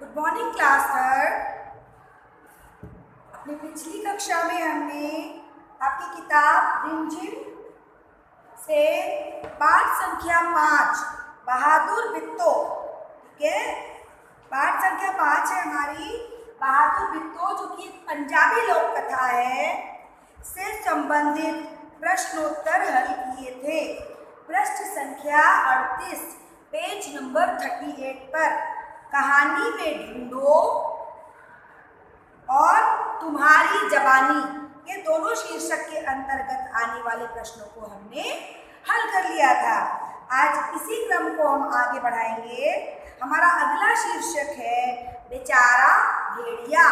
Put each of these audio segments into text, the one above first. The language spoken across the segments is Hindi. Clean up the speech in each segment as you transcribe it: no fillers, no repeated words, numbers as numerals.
Good morning class third. अपनी पिछली कक्षा में हमने आपकी किताब रिमझिम से पाठ संख्या 5 बहादुर बिट्टो, ठीक है, पाठ संख्या 5 है हमारी बहादुर बिट्टो, जो कि एक पंजाबी लोक कथा है, से संबंधित प्रश्नोत्तर हल किए थे। पृष्ठ संख्या 38 पेज नंबर 38 पर कहानी में ढूंढो और तुम्हारी जबानी, ये दोनों शीर्षक के अंतर्गत आने वाले प्रश्नों को हमने हल कर लिया था। आज इसी क्रम को हम आगे बढ़ाएंगे। हमारा अगला शीर्षक है बेचारा भेड़िया।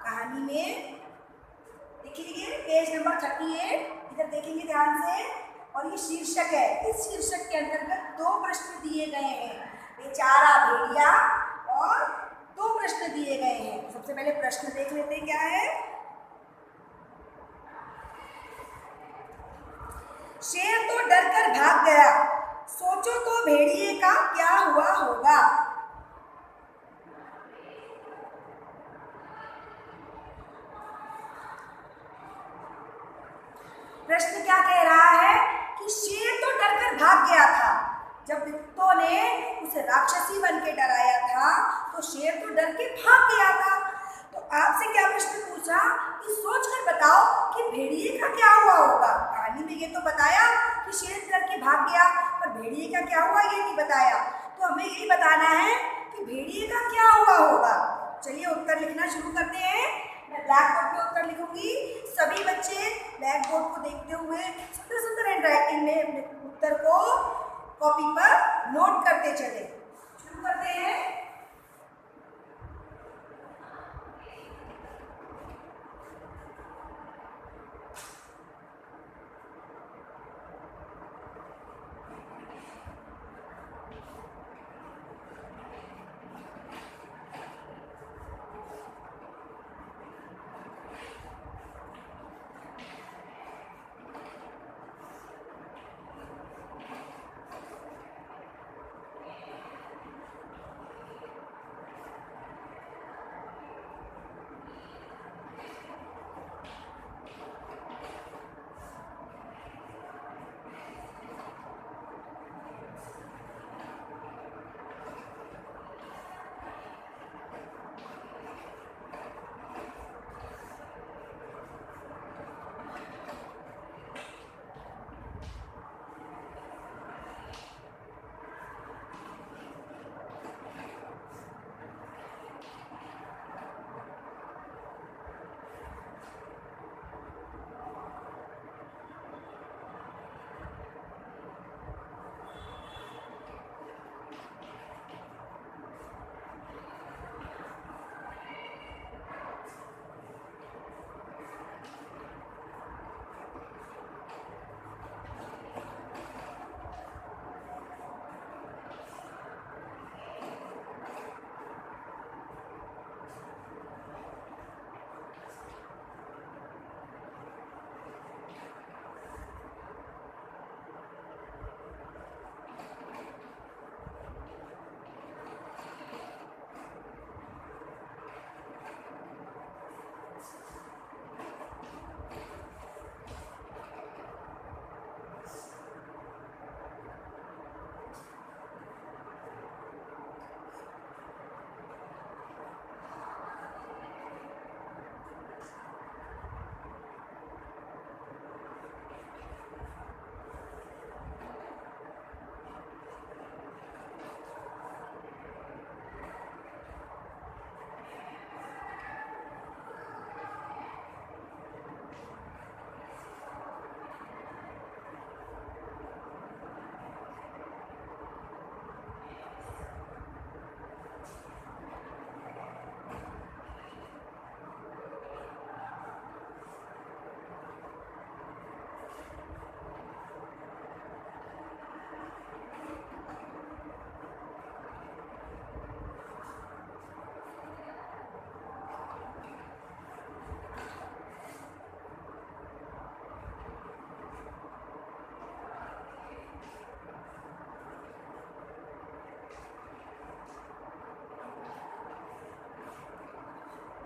कहानी में देख लीजिए पेज नंबर 38, इधर देखेंगे ध्यान से, और ये शीर्षक है। इस शीर्षक के अंतर्गत 2 प्रश्न दिए गए हैं, बेचारा भेड़िया, और 2 प्रश्न दिए गए हैं। सबसे पहले प्रश्न देख लेते हैं क्या है। शेर तो डरकर भाग गया, सोचो तो भेड़िए का क्या हुआ होगा। प्रश्न क्या कह रहा है कि शेर तो डरकर भाग गया था। जब बिट्टो ने उसे राक्षसी बन के डराया था तो शेर तो डर के भाग गया था। तो आपसे क्या प्रश्न पूछा कि सोचकर बताओ कि भेड़िए का क्या हुआ होगा। कहानी में ये तो बताया कि शेर डर के भाग गया, पर भेड़िए का क्या हुआ ये नहीं बताया। तो हमें यही बताना है कि भेड़िए का क्या हुआ होगा। चलिए उत्तर लिखना शुरू करते हैं। मैं ब्लैक बोर्ड पे उत्तर लिखूंगी। सभी बच्चे ब्लैक बोर्ड को देखते हुए सुंदर सुंदर हैंडराइटिंग में अपने उत्तर को कॉपी पर नोट करते चले। शुरू करते हैं।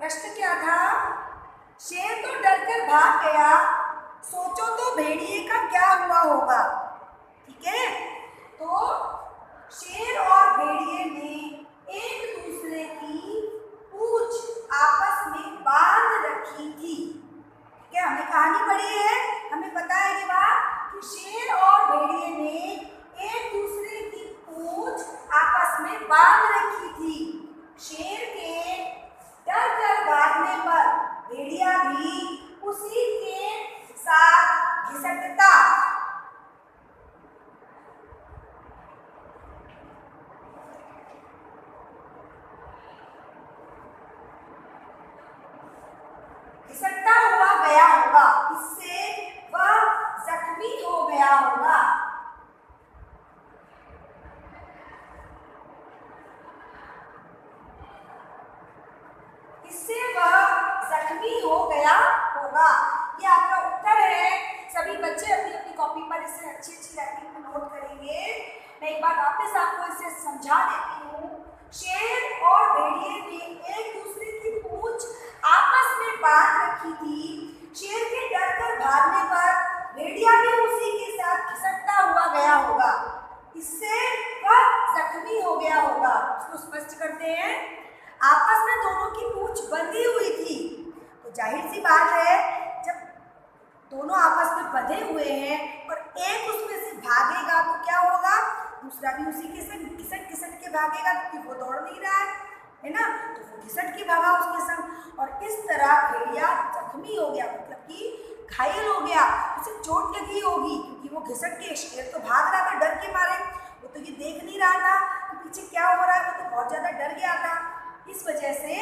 प्रश्न क्या था? शेर तो डरकर भाग गया, सोचो तो भेड़िए का क्या हुआ होगा। ठीक है, तो शेर और भेड़िए ने एक दूसरे की पूंछ आपस में बांध रखी थी। क्या हमने कहानी पढ़ी है, हमें पता है ये बात कि शेर और भेड़िए ने एक दूसरे की पूंछ आपस में बांध रखी थी। शेर के डर कर भागने पर भेड़िया भी उसी के साथ घिसटता। घिसटता हुआ गया होगा, इससे वह जख्मी हो गया होगा। इससे वह जख्मी हो गया होगा। ये आपका उत्तर है। सभी बच्चे अपनी अपनी कॉपी पर इसे अच्छी राइटिंग में नोट करेंगे। मैं एक बार वापस आपको इसे समझा देती हूँ। शेर और भेड़िए ने एक दूसरे की पूंछ आपस में बांध रखी थी। शेर के डर कर भागने पर भेड़िया भी उसी के साथ घिसटता हुआ गया होगा, इससे वह जख्मी हो गया होगा। इसको स्पष्ट करते हैं। आपस में दोनों की पूंछ बंधी हुई थी, तो जाहिर सी बात है जब दोनों आपस में बंधे हुए हैं और एक उसमें से भागेगा तो क्या होगा, दूसरा भी उसी के संग घिसट के भागेगा, क्योंकि वो दौड़ नहीं रहा है ना, तो वो घिसट के भागा उसके संग। और इस तरह भेड़िया जख्मी हो गया, मतलब कि घायल हो गया, उसे चोट लगी होगी, क्योंकि वो घिसट के, शेर तो भाग रहा था डर के मारे, वो तो ये देख नहीं रहा था कि पीछे क्या हो रहा है, वो तो बहुत ज्यादा डर गया था। इस वजह से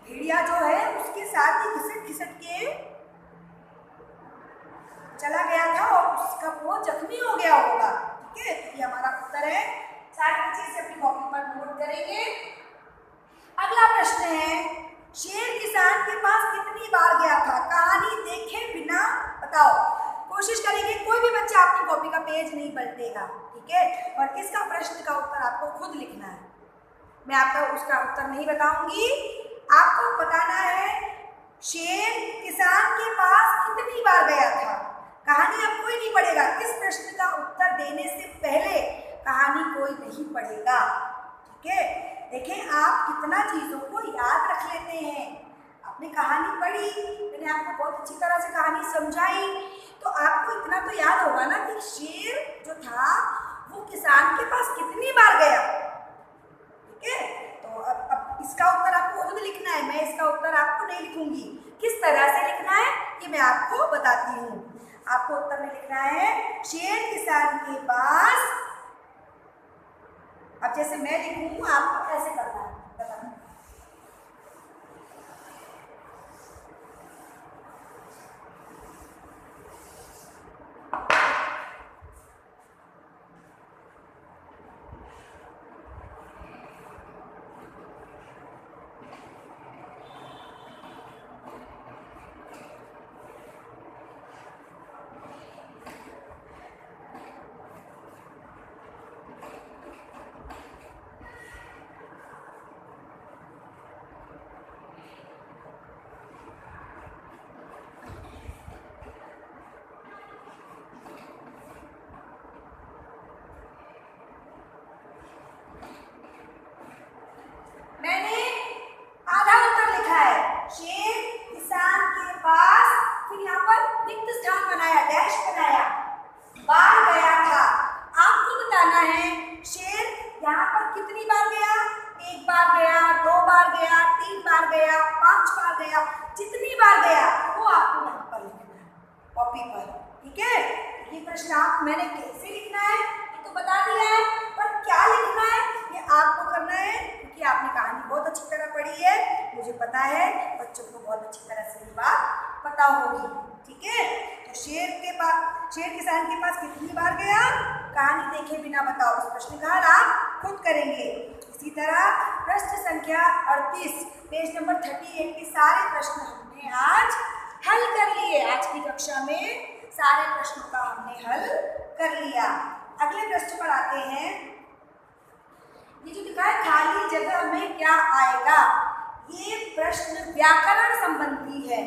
भेड़िया जो है उसके साथ ही घिसट के चला गया था और उसका वो जख्मी हो गया होगा। ठीक है, ये हमारा उत्तर है। सारे बच्चे से अपनी कॉपी पर नोट करेंगे। अगला प्रश्न है, शेर किसान के पास कितनी बार गया था? कहानी देखे बिना बताओ। कोशिश करेंगे कोई भी बच्चा अपनी कॉपी का पेज नहीं पलटेगा। ठीक है, और इसका प्रश्न का उत्तर आपको खुद लिखना है। मैं आपको उसका उत्तर नहीं बताऊंगी, आपको बताना है शेर किसान के पास कितनी बार गया था। कहानी अब कोई नहीं पढ़ेगा। इस प्रश्न का उत्तर देने से पहले कहानी कोई नहीं पढ़ेगा। ठीक है, देखें आप कितना चीजों को याद रख लेते हैं। आपने कहानी पढ़ी, मैंने आपको बहुत अच्छी तरह से कहानी समझाई, तो आपको इतना तो याद होगा ना कि शेर जो था वो किसान के पास कितनी बार गया। ठीक है, तो अब इसका उत्तर आपको खुद लिखना है, मैं इसका उत्तर आपको नहीं लिखूंगी। किस तरह से लिखना है ये मैं आपको बताती हूँ। आपको उत्तर में लिखना है शेर किसान के पास, अब जैसे मैं लिखूँ आपको ऐसे करना है, बताना। मैंने आधा उत्तर लिखा है, शेर किसान के पास, फिर यहाँ पर रिक्त स्थान बनाया, डैश बनाया, बार गया था। आपको बताना है शेर यहाँ पर कितनी बार गया, एक बार गया, दो बार गया, तीन बार गया, 5 बार गया, जितनी बार गया वो आपको यहाँ पर लिखना है कॉपी पर। ठीक है, ये प्रश्न आप मैंने कैसे लिखना है ये तो बता दिया है, पर क्या लिखना है ये आपको करना है, क्योंकि आपने कहानी बहुत अच्छी तरह पढ़ी है। मुझे पता है बच्चों को बहुत अच्छी तरह से ये बात पता होगी। ठीक है, तो शेर किसान के पास कितनी बार गया, कहानी देखे बिना बताओ। इस प्रश्न का हल आप खुद करेंगे। इसी तरह प्रश्न संख्या 38 पेज नंबर 38 के सारे प्रश्न हमने आज हल कर लिए। आज की कक्षा में सारे प्रश्नों का हमने हल कर लिया। अगले प्रश्न पर आते हैं। ये जो लिखा है खाली जगह में क्या आएगा, ये प्रश्न व्याकरण संबंधी है,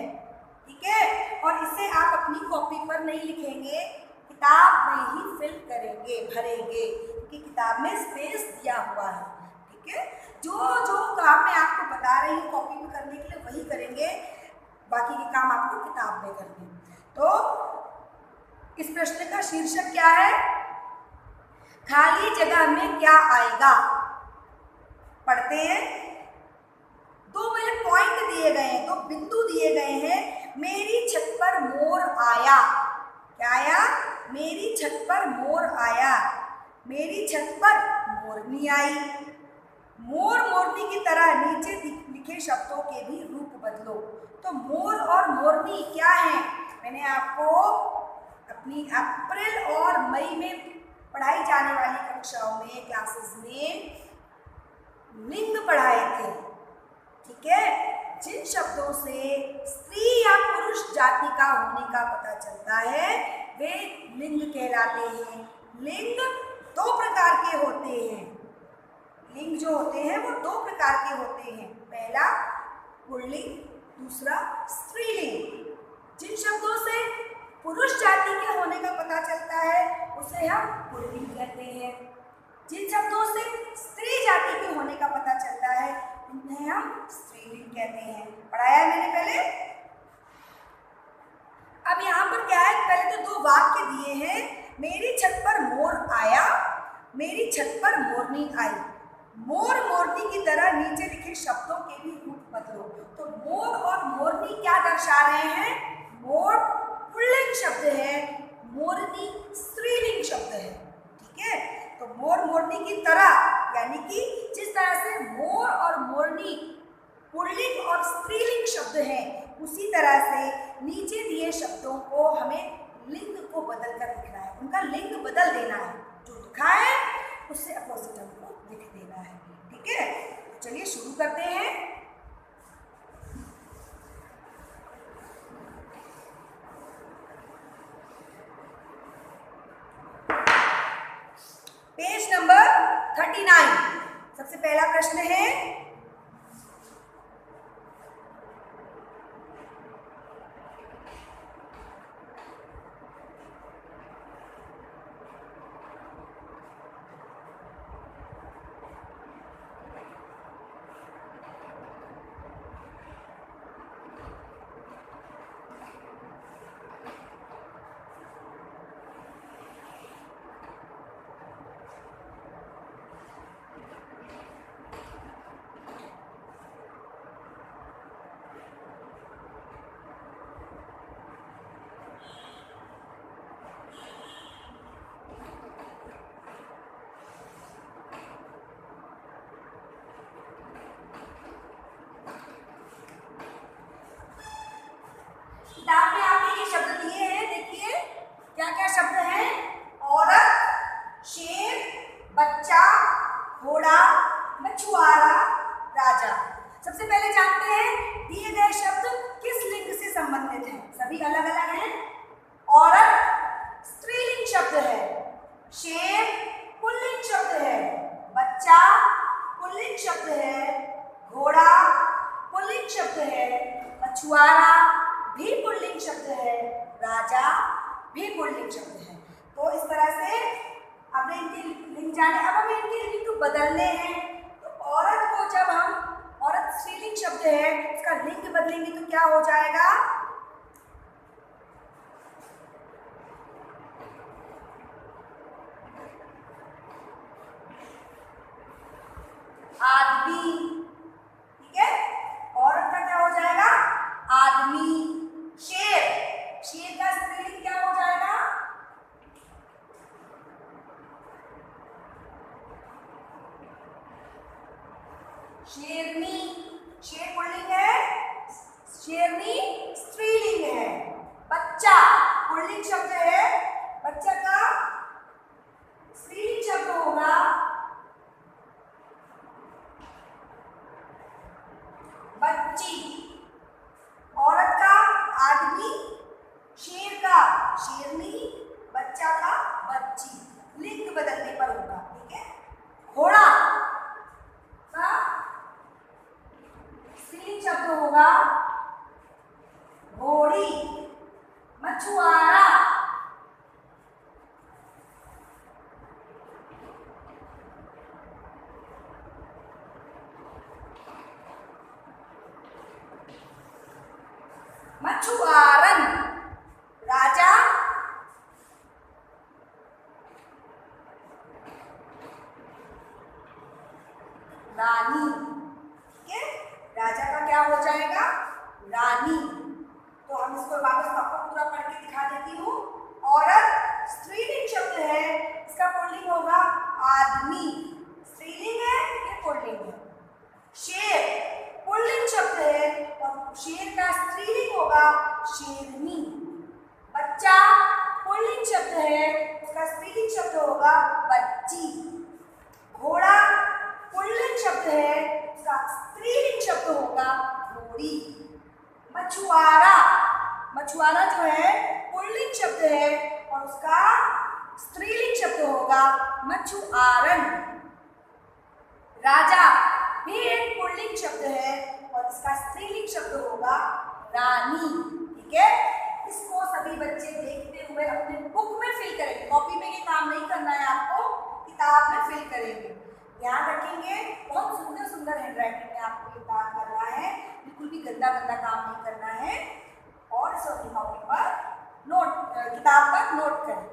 ठीक है, और इसे आप अपनी कॉपी पर नहीं लिखेंगे, किताब में ही फिल करेंगे, भरेंगे, क्योंकि किताब में स्पेस दिया हुआ है, ठीक है। जो जो काम मैं आपको बता रही हूँ कॉपी में करने के लिए वही करेंगे, बाकी के काम आपको किताब में करने। तो इस प्रश्न का शीर्षक क्या है? खाली जगह में क्या आएगा? पढ़ते हैं। दो मेरे पॉइंट दिए गए हैं, दो बिंदु दिए गए हैं। मेरी छत पर मोर आया। क्या आया? मेरी छत पर मोर आया। मेरी छत पर मोरनी आई। मोर मोरनी की तरह नीचे लिखे शब्दों के भी रूप बदलो। तो मोर और मोरनी क्या है? मैंने आपको अपनी अप्रैल और मई में पढ़ाई जाने वाली कक्षाओं में, क्लासेस में लिंग पढ़ाए थे, ठीक है। जिन शब्दों से स्त्री या पुरुष जाति का होने का पता चलता है वे लिंग कहलाते हैं। लिंग दो प्रकार के होते हैं। लिंग जो होते हैं वो दो प्रकार के होते हैं। पहला पुल्लिंग, दूसरा स्त्रीलिंग। जिन शब्दों से पुरुष जाति के होने का पता चलता है उसे हम पुल्लिंग कहते हैं। जिन शब्दों से स्त्री जाति के होने का पता चलता है उन्हें हम स्त्रीलिंग कहते हैं। पढ़ाया मैंने पहले। अब यहाँ पर क्या है, पहले तो दो वाक्य दिए हैं। मेरी छत पर मोर आया, मेरी छत पर मोरनी आई। मोर मोरनी की तरह नीचे लिखे शब्दों के भी रूप बदलो। तो मोर और मोरनी क्या दर्शा रहे हैं? मोर पुल्लिंग शब्द है, मोरनी स्त्रीलिंग शब्द है, ठीक है। तो मोर मोरनी की तरह यानी कि जिस तरह से मोर और मोरनी पुल्लिंग और स्त्रीलिंग शब्द हैं, उसी तरह से नीचे दिए शब्दों को हमें लिंग को बदल कर लिखना है, उनका लिंग बदल देना है। जो लिखा है उससे अपोजिट हमको लिख देना है, ठीक है। चलिए शुरू करते हैं। Page number 39। सबसे पहला प्रश्न है, किताब में आपने ये शब्द दिए हैं, देखिए क्या क्या शब्द हैं। औरत, शेर, बच्चा, घोड़ा, मछुआरा, राजा। सबसे पहले जानते हैं दिए गए शब्द किस लिंग से संबंधित हैं। सभी अलग अलग हैं। औरत स्त्रीलिंग शब्द है, शेर पुल्लिंग शब्द है, बच्चा पुल्लिंग शब्द है, घोड़ा पुल्लिंग शब्द है, मछुआरा भी पुल्लिंग शब्द है, राजा भी पुल्लिंग शब्द है। तो इस तरह से हमने इनके लिंग जाने। अब हमें इनके लिंग को बदलने हैं। तो औरत को जब हम, औरत स्त्रीलिंग शब्द है, इसका लिंग बदलेंगे तो क्या हो जाएगा? आदमी, ठीक है। औरत का क्या हो जाएगा? आदमी। शेर, शेर का स्त्रीलिंग क्या हो जाएगा? शेरनी। शेर पुल्लिंग है, शेरनी स्त्रीलिंग है। बच्चा पुल्लिंग शब्द है, बच्चा का स्त्रीलिंग शब्द होगा बच्ची। औरत का आदमी, शेर का शेरनी, बच्चा का बच्ची। लिंग बदलने पर होगा, ठीक है। घोड़ा का होगा घोड़ी, मछुआरा। मछुआरन, राजा, रानी। ठीक है, राजा का क्या हो जाएगा? रानी। तो हम इसको वापस आपको पूरा पढ़ के दिखा देती हूँ। औरत स्त्रीलिंग शब्द है, इसका पुल्लिंग होगा आदमी। स्त्रीलिंग है, ये पुल्लिंग है। शेर पुल्लिंग शब्द है और शेर का स्त्रीलिंग होगा शेरनी। बच्चा पुल्लिंग शब्द है, उसका स्त्रीलिंग शब्द होगा बच्ची। घोड़ा पुल्लिंग शब्द है, उसका स्त्रीलिंग शब्द होगा घोड़ी। मछुआरा, मछुआरा जो है पुल्लिंग शब्द है और उसका स्त्रीलिंग शब्द होगा मछुआरन। राजा भी एक पुल्लिंग शब्द है और इसका स्त्रीलिंग शब्द होगा रानी। ठीक है, इसको सभी बच्चे देखते हुए अपने बुक में फिल करेंगे। कॉपी में ये काम नहीं करना है आपको, किताब में फिल करेंगे। ध्यान रखेंगे, बहुत सुंदर सुंदर हैंडराइटिंग में आपको ये काम करना है, बिल्कुल भी गंदा गंदा काम नहीं करना है। और इसे अपनी कॉपी पर नोट, किताब पर नोट करें।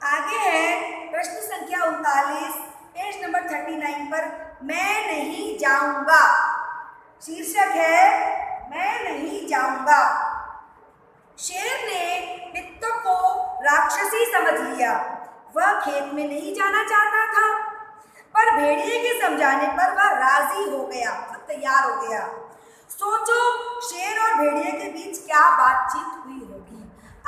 आगे है प्रश्न संख्या 39, पेज नंबर 39 पर। मैं नहीं जाऊंगा, शीर्षक है मैं नहीं जाऊंगा। शेर ने बित्तों को राक्षसी समझ लिया। वह खेत में नहीं जाना चाहता था, पर भेड़िए के समझाने पर वह राजी हो गया, तैयार हो गया। सोचो शेर और भेड़िए के बीच क्या बातचीत हुई होगी।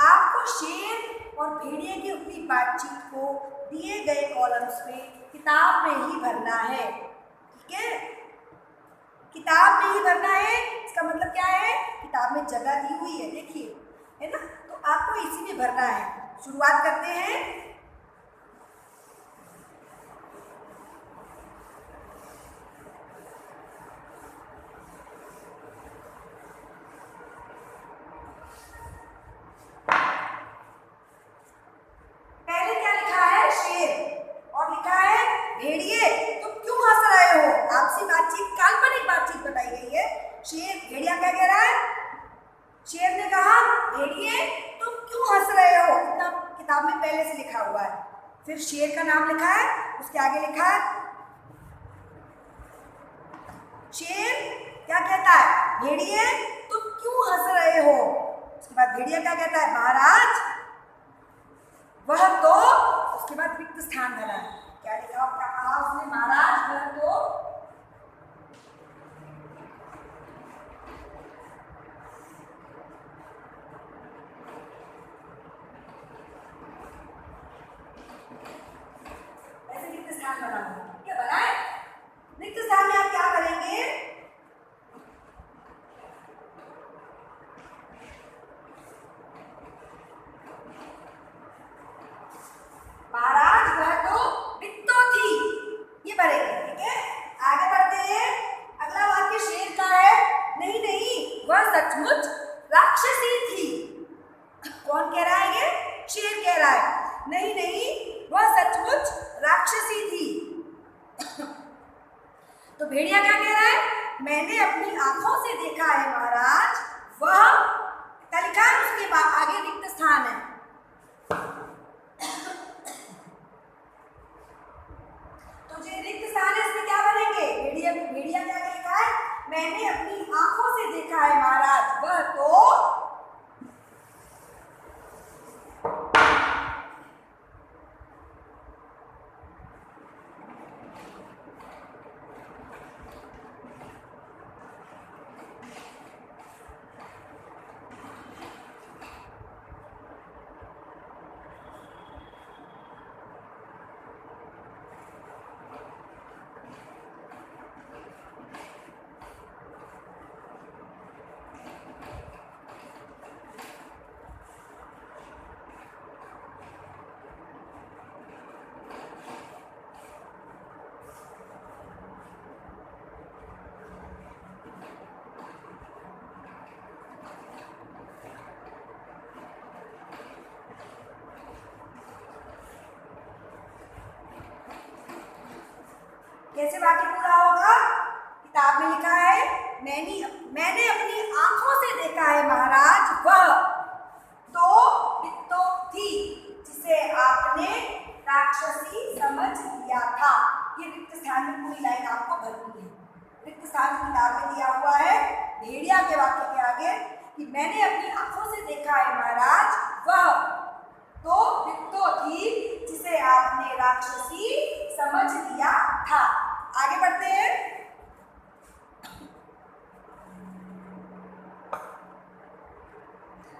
आपको शेर और भेड़िए की हुई बातचीत को दिए गए कॉलम्स में किताब में ही भरना है। ठीक है, किताब में ही भरना है। इसका मतलब क्या है? किताब में जगह दी हुई है, देखिए, है ना, तो आपको इसी में भरना है। शुरुआत करते हैं। पहले क्या लिखा है? शेर, और लिखा है भेड़िए तुम क्यों हंस रहे हो। आपसी बातचीत, काल्पनिक बातचीत बताई गई है। शेर, भेड़िया क्या कह रहा है? शेर ने कहा भेड़िए तुम क्यों हंस रहे हो। किताब में पहले से लिखा हुआ है। फिर शेर का नाम लिखा है, उसके आगे लिखा है शेर क्या कहता है? भेड़िए तुम क्यों हंस रहे हो। उसके बाद भेड़िया क्या कहता है? महाराज वह तो। उसके बाद रिक्त स्थान भरा है। क्या लिखा, क्या कहा उसने? महाराज वह तो। ऐसे रिक्त स्थान बना है। क्या बनाए? रिक्त स्थान में आप क्या करेंगे? महाराज वह तो बित्तो थी, ये भरेंगे। ठीक है, आगे बढ़ते हैं। अगला वाक्य शेर का है। नहीं नहीं वह सचमुच राक्षसी थी। कौन कह रहा है? ये शेर कह रहा है। नहीं नहीं वह सचमुच राक्षसी थी। तो भेड़िया क्या कह रहा है? मैंने अपनी आंखों से देखा है महाराज। वह क्या लिखा है? उसके बाद आगे रिक्त स्थान है। तो जो रिक्त स्थान है इसमें क्या बनेंगे? भेड़िया, भेड़िया क्या लिखा है? मैंने अपनी आंखों से देखा है महाराज। वह तो। कैसे वाक्य पूरा होगा? किताब में लिखा है, मैंने अपनी आंखों से देखा है महाराज, वह तो बित्तो थी जिसे आपने राक्षसी समझ लिया था। ये रिक्त स्थान में पूरी लाइन आपको भरनी है। रिक्त स्थान किताब में दिया हुआ है भेड़िया के वाक्य के आगे कि मैंने अपनी आंखों से देखा है महाराज, वह तो बित्तो थी जिसे आपने राक्षसी समझ लिया था। आगे बढ़ते हैं।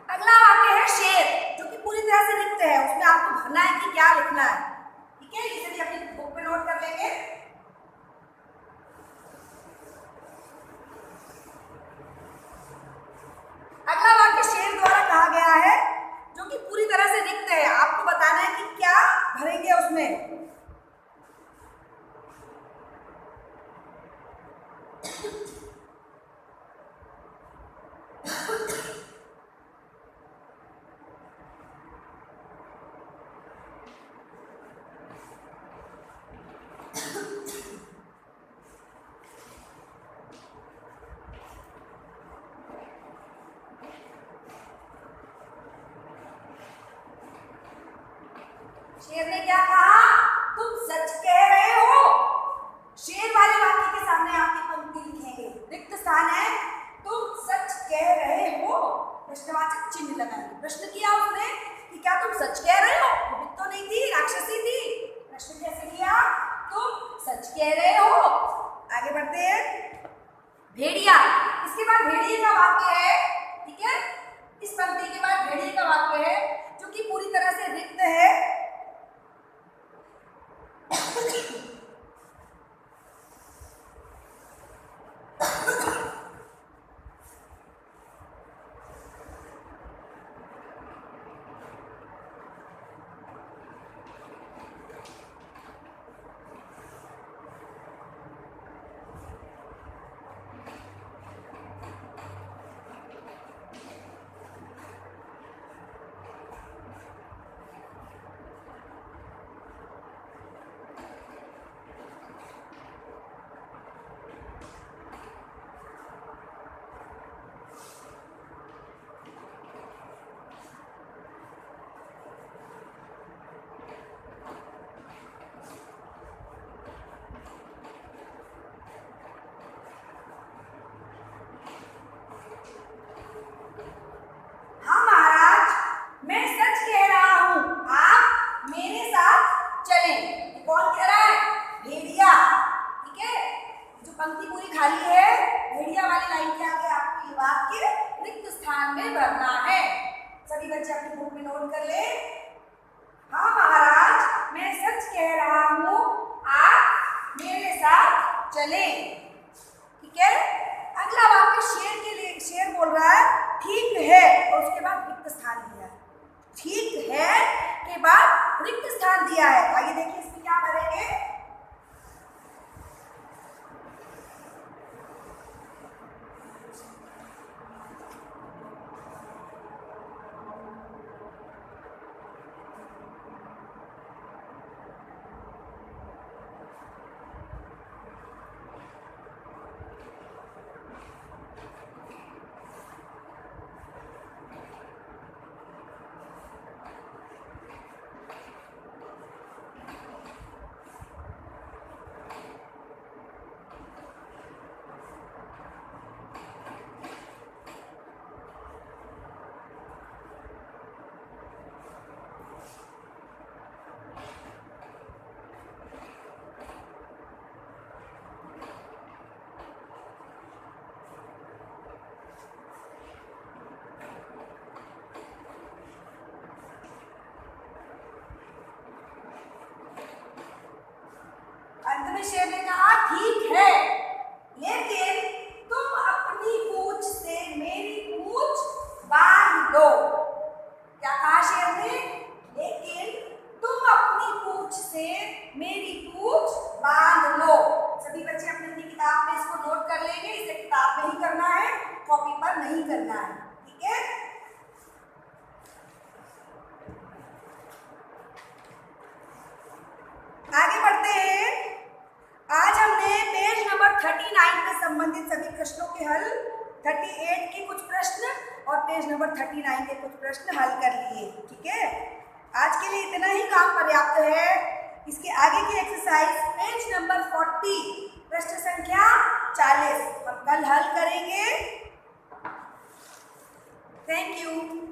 अगला वाक्य है शेर, जो कि पूरी तरह से रिक्त है। उसमें आपको भरना है कि क्या लिखना है। ठीक है, इसे भी अपनी बुक पे नोट कर लेंगे। अगला वाक्य शेर द्वारा कहा गया है, जो कि पूरी तरह से रिक्त है। आपको बताना है कि क्या भरेंगे उसमें। शेर ने क्या कहा? तुम सच कह रहे हो। शेर वाले वाक्य के सामने आपकी पंक्ति लिखेंगे, रिक्त स्थान है, तुम सच कह रहे हो, प्रश्नवाचक चिन्ह लगाएंगे। प्रश्न किया उसने कि क्या तुम सच कह रहे हो? वो बित्तो नहीं थी, राक्षसी थी। प्रश्न कैसे किया? तुम सच कह रहे हो। आगे बढ़ते हैं। भेड़िया, इसके बाद भेड़िए का वाक्य है। ठीक है, इस पंक्ति के बाद भेड़िए का वाक्य है, जो कि पूरी तरह से रिक्त है। चले। ठीक है, अगला वाक्य शेर के लिए, शेर बोल रहा है ठीक है और उसके बाद रिक्त स्थान दिया है। ठीक है के बाद रिक्त स्थान दिया है। आइए देखिए इसमें क्या करेंगे। अंत में शेर ने कहा ठीक है, लेकिन तुम अपनी पूंछ से मेरी पूंछ बांध लो। क्या कहा शेर ने? लेकिन तुम अपनी पूंछ से मेरी पूंछ बांध लो। सभी बच्चे अपनी अपनी किताब में इसको नोट कर लेंगे। इसे किताब में ही करना है, कॉपी पर नहीं करना है। ठीक है, आगे बढ़ते हैं। आज पेज नंबर 39 के कुछ प्रश्न हल कर लिए। ठीक है, आज के लिए इतना ही काम पर्याप्त है। इसके आगे की एक्सरसाइज पेज नंबर 40 प्रश्न संख्या 40 हम कल हल करेंगे। Thank you.